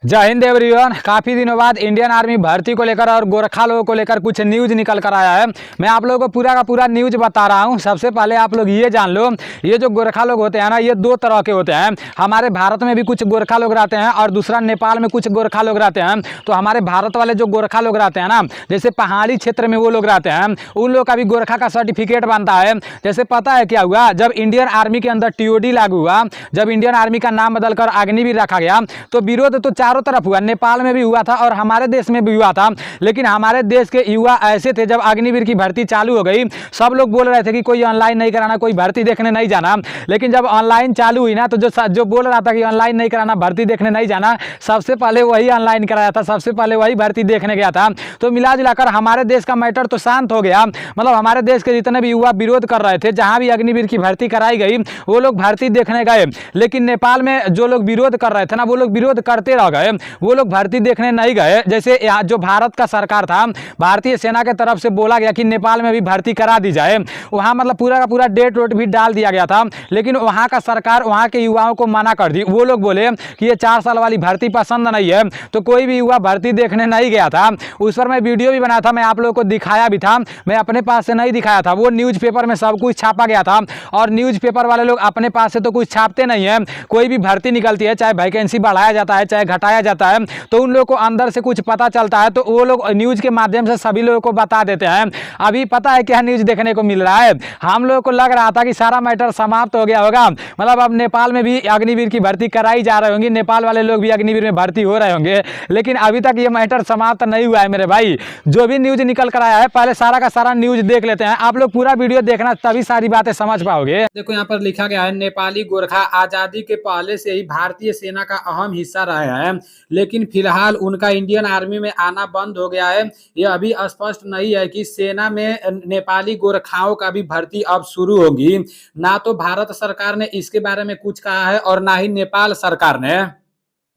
जय हिंद एवरीवन। काफ़ी दिनों बाद इंडियन आर्मी भर्ती को लेकर और गोरखा लोगों को लेकर कुछ न्यूज़ निकल कर आया है। मैं आप लोगों को पूरा का पूरा न्यूज़ बता रहा हूं। सबसे पहले आप लोग ये जान लो, ये जो गोरखा लोग होते हैं ना, ये दो तरह के होते हैं। हमारे भारत में भी कुछ गोरखा लोग रहते हैं और दूसरा नेपाल में कुछ गोरखा लोग रहते हैं। तो हमारे भारत वाले जो गोरखा लोग रहते हैं ना, जैसे पहाड़ी क्षेत्र में वो लोग रहते हैं, उन लोग का भी गोरखा का सर्टिफिकेट बनता है। जैसे पता है क्या हुआ, जब इंडियन आर्मी के अंदर TOD लागू हुआ, जब इंडियन आर्मी का नाम बदलकर अग्निवीर रखा गया, तो विरोध तो चारों तरफ हुआ। नेपाल में भी हुआ था और हमारे देश में भी हुआ था। लेकिन हमारे देश के युवा ऐसे थे, जब अग्निवीर की भर्ती चालू हो गई, सब लोग बोल रहे थे कि कोई ऑनलाइन नहीं कराना, कोई भर्ती देखने नहीं जाना। लेकिन जब ऑनलाइन चालू हुई ना, तो जो बोल रहा था कि ऑनलाइन नहीं कराना, भर्ती देखने नहीं जाना, सबसे पहले वही ऑनलाइन कराया था, सबसे पहले वही भर्ती देखने गया था। तो मिला जुलाकर हमारे देश का मैटर तो शांत हो गया। मतलब हमारे देश के जितने भी युवा विरोध कर रहे थे, जहां भी अग्निवीर की भर्ती कराई गई, वो लोग भर्ती देखने गए। लेकिन नेपाल में जो लोग विरोध कर रहे थे ना, वो लोग विरोध करते रह गए, वो लोग भर्ती देखने नहीं गए। जैसे यहाँ जो भारत का सरकार था, भारतीय सेना के तरफ से बोला गया कि नेपाल में भी भर्ती करा दी जाए। वहाँ मतलब पूरा का पूरा डेट वेट भी डाल दिया गया था। लेकिन वहाँ का सरकार वहाँ के युवाओं को मना कर दी। वो लोग बोले कि ये 4 साल वाली भर्ती पसंद नहीं है, तो कोई भी युवा भर्ती देखने नहीं गया था। उस पर मैं वीडियो भी बनाया था, मैं आप लोगों को दिखाया भी था। मैं अपने पास से नहीं दिखाया था, वो न्यूज़पेपर में सब कुछ छापा गया था। और न्यूज़पेपर वाले लोग अपने पास से तो कुछ छापते नहीं है। कोई भी भर्ती निकलती है, चाहे वैकेंसी बढ़ाया जाता है चाहे घटाया जाता है, तो उन लोगों को अंदर से कुछ पता चलता है, तो वो लोग न्यूज़ के माध्यम से सभी लोगों को बता देते हैं। अभी पता है क्या न्यूज़ देखने को मिल रहा है, हम लोगों को लग रहा था कि सारा मैटर समाप्त हो गया होगा। मतलब अब नेपाल में भी अग्निवीर की भर्ती कराई जा रही होंगी, नेपाल वाले लोग भी अग्निवीर में भर्ती हो रहे होंगे। लेकिन अभी तक ये मैटर समाप्त नहीं हुआ है मेरे भाई। जो भी न्यूज़ निकल कर आया है, पहले सारा का सारा न्यूज़ देख लेते हैं। आप लोग पूरा वीडियो देखना, तभी सारी बातें समझ पाओगे। देखो यहाँ पर लिखा गया है, नेपाली गोरखा आज़ादी के पहले से ही भारतीय सेना का अहम हिस्सा रहे हैं, लेकिन फिलहाल उनका इंडियन आर्मी में आना बंद हो गया है। यह अभी स्पष्ट नहीं है कि सेना में नेपाली गोरखाओं का भी भर्ती अब शुरू होगी। ना तो भारत सरकार ने इसके बारे में कुछ कहा है और ना ही नेपाल सरकार ने।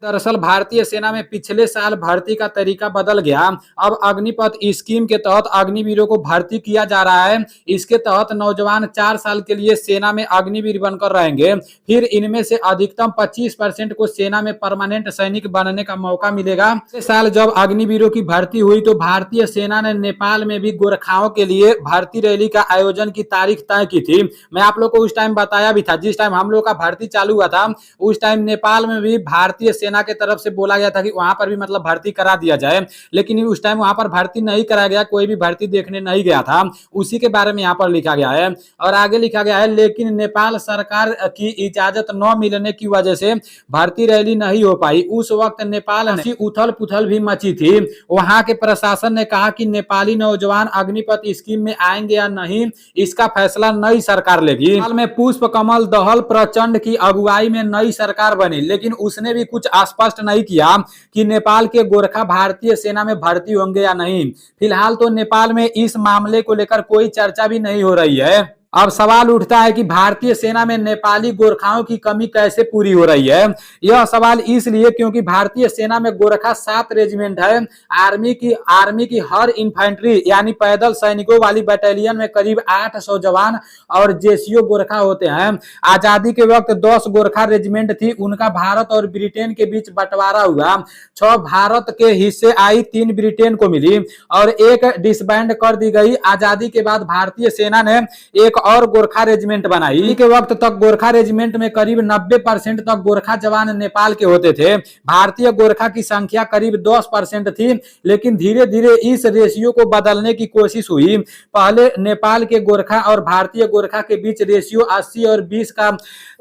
दरअसल भारतीय सेना में पिछले साल भर्ती का तरीका बदल गया। अब अग्निपथ स्कीम के तहत अग्निवीरों को भर्ती किया जा रहा है। इसके तहत नौजवान 4 साल के लिए सेना में अग्निवीर बनकर रहेंगे। फिर इनमें से अधिकतम 25% को सेना में परमानेंट सैनिक बनने का मौका मिलेगा। इस साल जब अग्निवीरों की भर्ती हुई, तो भारतीय सेना ने नेपाल में भी गोरखाओं के लिए भर्ती रैली का आयोजन की तारीख तय की थी। मैं आप लोग को उस टाइम बताया भी था, जिस टाइम हम लोग का भर्ती चालू हुआ था, उस टाइम नेपाल में भी भारतीय सेना के तरफ से बोला गया था कि वहां पर भी मतलब भर्ती करा दिया जाए। लेकिन उस टाइम वहां पर भर्ती नहीं कराया गया, कोई भी भर्ती देखने नहीं गया था। उसी के बारे में यहाँ पर लिखा गया है। और आगे लिखा गया है, लेकिन नेपाल सरकार की इजाजत न मिलने की वजह से भर्ती रैली नहीं हो पाई। उस वक्त नेपाल में उथल पुथल भी मची थी। वहां के प्रशासन ने कहा कि नेपाली नौजवान अग्निपथ स्कीम में आएंगे या नहीं, इसका फैसला नई सरकार लेगी। नेपाल में पुष्प कमल दहल प्रचंड की अगुवाई में नई सरकार बनी, लेकिन उसने भी कुछ स्पष्ट नहीं किया कि नेपाल के गोरखा भारतीय सेना में भर्ती होंगे या नहीं। फिलहाल तो नेपाल में इस मामले को लेकर कोई चर्चा भी नहीं हो रही है। अब सवाल उठता है कि भारतीय सेना में नेपाली गोरखाओं की कमी कैसे पूरी हो रही है। यह सवाल इसलिए क्योंकि भारतीय सेना में गोरखा 7 रेजिमेंट है। आर्मी की हर इन्फेंट्री यानी पैदल सैनिकों वाली बटालियन में करीब 800 जवान और जेसीओ गोरखा होते हैं। आजादी के वक्त 10 गोरखा रेजिमेंट थी, उनका भारत और ब्रिटेन के बीच बंटवारा हुआ। 6 भारत के हिस्से आई, 3 ब्रिटेन को मिली और 1 डिसबैंड कर दी गई। आजादी के बाद भारतीय सेना ने एक और गोरखा रेजिमेंट बनाई। के वक्त तक गोरखा रेजिमेंट में करीब 90% तक गोरखा जवान नेपाल के होते थे। भारतीय गोरखा की संख्या करीब 10% थी, लेकिन धीरे धीरे इस रेशियो को बदलने की कोशिश हुई। पहले नेपाल के गोरखा और भारतीय गोरखा के बीच रेशियो 80 और 20 का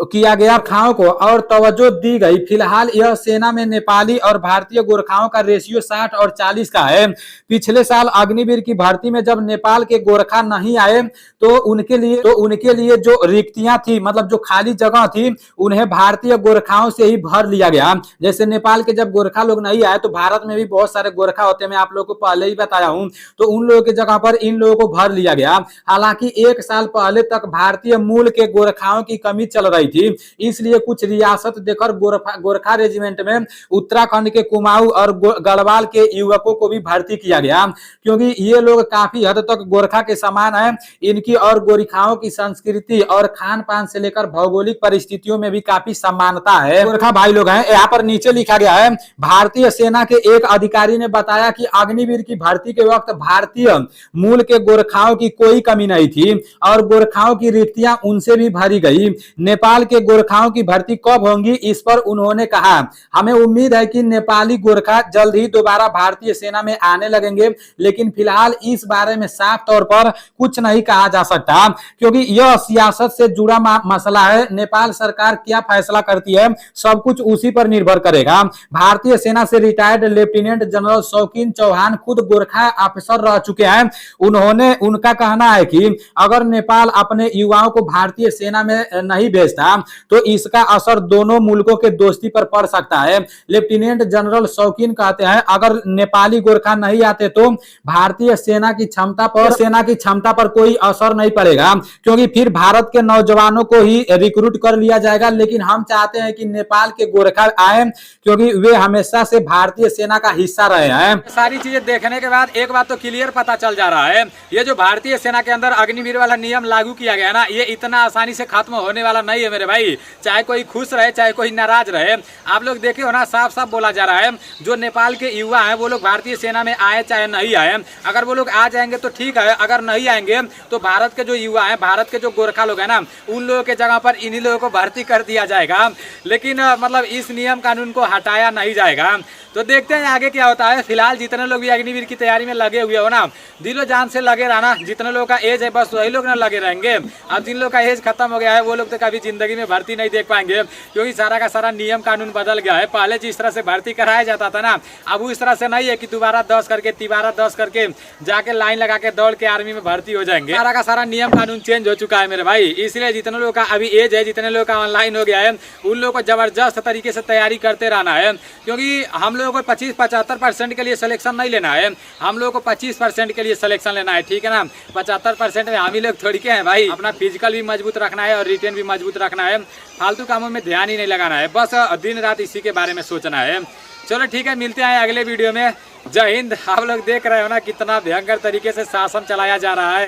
किया गया। गोरखाओं को और तवज्जो दी गई। फिलहाल यह सेना में नेपाली और भारतीय गोरखाओं का रेशियो 60 और 40 का है। पिछले साल अग्निवीर की भर्ती में जब नेपाल के गोरखा नहीं आए, तो उनके लिए जो रिक्तियां थी, मतलब जो खाली जगह थी, उन्हें भारतीय गोरखाओं से ही भर लिया गया। जैसे नेपाल के जब गोरखा लोग नहीं आए, तो भारत में भी बहुत सारे गोरखा होते हैं, मैं आप लोगों को पहले ही बताया हूं। तो उन लोगों की जगह पर इन लोगों को भर लिया गया। हालांकि 1 साल पहले तक भारतीय मूल के गोरखाओं की कमी चल रही थी, इसलिए कुछ रियासत देकर गोरखा रेजिमेंट में उत्तराखंड के कुमाऊं और गढ़वाल के युवकों को भी भर्ती किया गया, क्योंकि ये लोग काफी हद तक गोरखा के समान है। इनकी और गोरखाओं की संस्कृति और खान पान से लेकर भौगोलिक परिस्थितियों में भी काफी समानता है। गोरखा भाई लोग हैं, यहाँ पर नीचे लिखा गया है, भारतीय सेना के एक अधिकारी ने बताया कि अग्निवीर की भर्ती के वक्त भारतीय मूल के गोरखाओं की कोई कमी नहीं थी और गोरखाओं की रिक्तियां उनसे भी भरी गई। नेपाल के गोरखाओं की भर्ती कब होंगी, इस पर उन्होंने कहा, हमें उम्मीद है कि नेपाली गोरखा जल्द ही दोबारा भारतीय सेना में आने लगेंगे, लेकिन फिलहाल इस बारे में साफ तौर पर कुछ नहीं कहा जा सकता क्योंकि यह सियासत से जुड़ा मसला है। नेपाल सरकार क्या फैसला करती है सब कुछ उसी पर निर्भर करेगा। भारतीय सेना से रिटायर्ड लेफ्टिनेंट जनरल शौकीन चौहान खुद गोरखा अफसर रह चुके हैं। उनका कहना है कि अगर नेपाल अपने युवाओं को भारतीय सेना में नहीं भेजता तो इसका असर दोनों मुल्कों के दोस्ती पर पड़ सकता है। लेफ्टिनेंट जनरल शौकीन कहते हैं, अगर नेपाली गोरखा नहीं आते तो भारतीय सेना की क्षमता पर कोई असर नहीं पड़ेगा क्योंकि फिर भारत के नौजवानों को ही रिक्रूट कर लिया जाएगा, लेकिन हम चाहते हैं कि नेपाल के गोरखा आए क्योंकि वे हमेशा से भारतीय सेना का हिस्सा रहे हैं। सारी चीजें देखने के बाद एक बात तो क्लियर पता चल जा रहा है, ये जो भारतीय सेना के अंदर अग्निवीर वाला नियम लागू किया गया ना, ये इतना आसानी से खत्म होने वाला नहीं है मेरे भाई। चाहे कोई खुश रहे चाहे कोई नाराज रहे, आप लोग देखे हो ना, साफ साफ बोला जा रहा है जो नेपाल के युवा हैं वो लोग भारतीय सेना में आए चाहे नहीं आए, अगर वो लोग आ जाएंगे तो ठीक है, अगर नहीं आएंगे तो भारत के जो युवा हैं, भारत के जो गोरखा लोग हैं ना, उन लोगों के जगह पर इन्हीं लोगों को भर्ती कर दिया जाएगा। लेकिन मतलब इस नियम कानून को हटाया नहीं जाएगा। तो देखते हैं आगे क्या होता है। फिलहाल जितने लोग भी अग्निवीर की तैयारी में लगे हुए हो ना, दिलो जान से लगे रहना। जितने लोग का एज है बस वही लोग ना लगे रहेंगे। अब जिन लोग का एज खत्म हो गया है वो लोग तो कभी जिंदगी में भर्ती नहीं देख पाएंगे क्योंकि सारा का सारा नियम कानून बदल गया है। पहले जिस तरह से भर्ती कराया जाता था ना, अब उस तरह से नहीं है कि दोबारा 10 करके तिबारा 10 करके जाके लाइन लगा के दौड़ के आर्मी में भर्ती हो जाएंगे। सारा का सारा नियम कानून चेंज हो चुका है मेरे भाई। इसलिए जितने लोग का अभी एज है, जितने लोग का ऑनलाइन हो गया है, उन लोगों को जबरदस्त तरीके से तैयारी करते रहना है क्योंकि हम लोगों को 25-75% के लिए सिलेक्शन नहीं लेना है, हम लोगों को 25% के लिए सिलेक्शन लेना है, ठीक है ना। 75% में हम ही लोग थोड़ी के हैं भाई। अपना फिजिकल भी मजबूत रखना है और रिटेन भी मजबूत रखना है, फालतू कामों में ध्यान ही नहीं लगाना है, बस दिन रात इसी के बारे में सोचना है। चलो ठीक है, मिलते हैं अगले वीडियो में। जय हिंद। आप लोग देख रहे हो ना कितना भयंकर तरीके से शासन चलाया जा रहा है।